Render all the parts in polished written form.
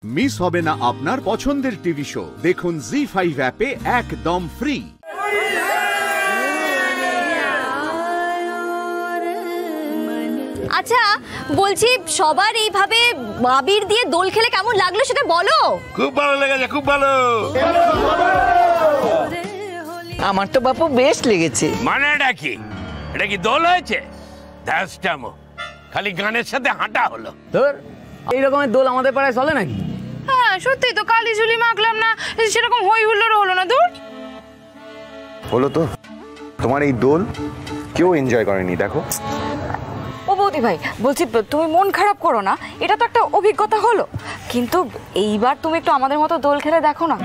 Miss হবে না আপনার পছন্দের টিভি শো। দেখুন জি5 অ্যাপে একদম ফ্রি। আচ্ছা বলছি, সবার এইভাবে আবির দিয়ে দোল খেলে কেমন লাগলো সেটা বলো। খুব ভালো লেগেছে, খুব ভালো। আমার তো বাপু বেশ লেগেছে। মানে এটা কি? এটা কি দোল হয়েছে? খালি গানের সাথে হাঁটা হলো। তোর এই রকমের দোল আমাদের পাড়ায় চলে নাকি? হ্যাঁ সত্যি তো, কালি ঝুলি মাখলাম না, সেরকম হই হুল্লোড় হলো না। দূর হলো তো, তোমার এই দোল কেউ এনজয় করেনি। দেখো ও বৌদি ভাই, বলছি তুমি মন খারাপ করো না, এটা তো একটা অভিজ্ঞতা হলো, কিন্তু এইবার তুমি একটু আমাদের মতো দোল খেলে দেখো না।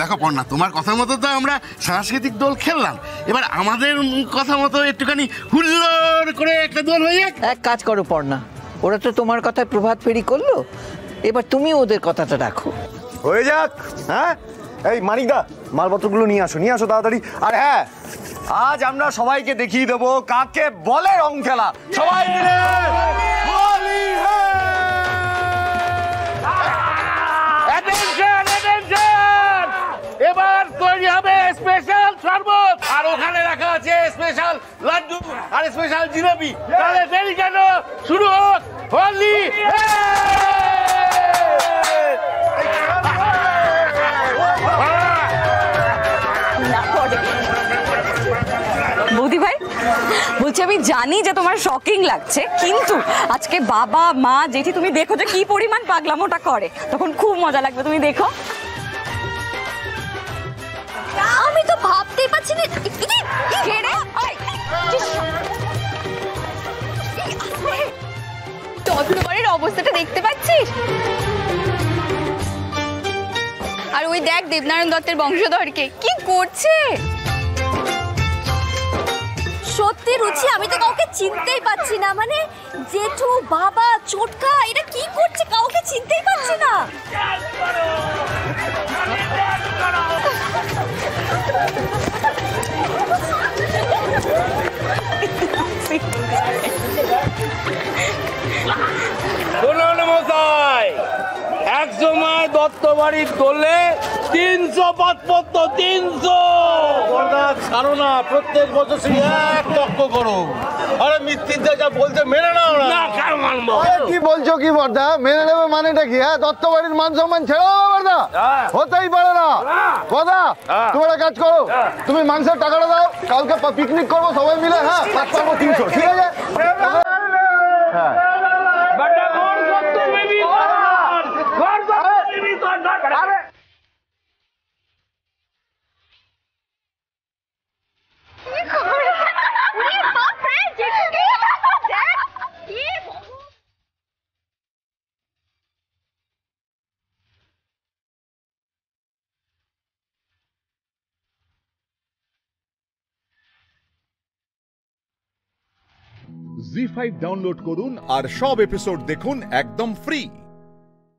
দেখো পর্ণা, তোমার কথা মতো তো আমরা সাংস্কৃতিক দোল খেললাম, এবার আমাদের কথা মতো একটুখানি হুল্লোড় করে একটা দোল হয়ে যাক। এক কাজ করো পর্ণা, ওরা তো তোমার কথায় প্রভাত ফেরি করলো, এবার তুমি ওদের কথাটা রাখো। হয়ে যাক। হ্যাঁ, এই মানিকদা মালপত্রগুলো নিয়ে আসো তাড়াতাড়ি। আর হ্যাঁ, আজ আমরা সবাইকে দেখিয়ে দেবো কাকে বলে রং খেলা। সবাই মিলে হোলি এবার তৈরি হবে স্পেশাল শরবত, আর ওখানে রাখা আছে স্পেশাল লাড্ডু আর স্পেশাল জিলাপি। তাহলে দেরি কেন, শুরু হোক হোলি। বৌদি ভাই বলছি, আমি জানি যে তোমার শকিং লাগছে, কিন্তু আজকে বাবা মা জেঠি তুমি দেখো যে কি পরিমাণ পাগলামোটা করে, তখন খুব মজা লাগবে, তুমি দেখো। আমি তো ভাবতেই পারছি না চন্দ্রবাড়ির অবস্থাটা দেখতে পাচ্ছিস, আর ওই দেখ দেবনারায়ণ দত্তের বংশধরকে কি করছে। সত্যি রুচি, আমি তো কাউকে চিনতেই পাচ্ছি না, মানে জেঠু বাবা চোটকা এটা কি করছে, কাউকে চিনতেই পাচ্ছি না। এক সময় দত্ত বাড়ির দোলে 300 পাতপত্র, 300। ছাড়ো না, প্রত্যেক বছর সেই এক লক্ষ্য করো। আরে মিত্তির যা বলতে মেনে নাও না। কি বলছো কি বর্দা? মেনে নেবে মানেটা কি? হ্যাঁ, দত্ত বাড়ির মান সম্মান ছেড়ে বর্দা, হতেই পারে না। বর্দা তুমি একটা কাজ করো, তুমি মাংসের টাকাটা দাও, কালকে পিকনিক করবো সবাই মিলে। হ্যাঁ, 300, ঠিক আছে? হ্যাঁ জি5 ডাউনলোড করুন আর সব এপিসোড দেখুন একদম ফ্রি।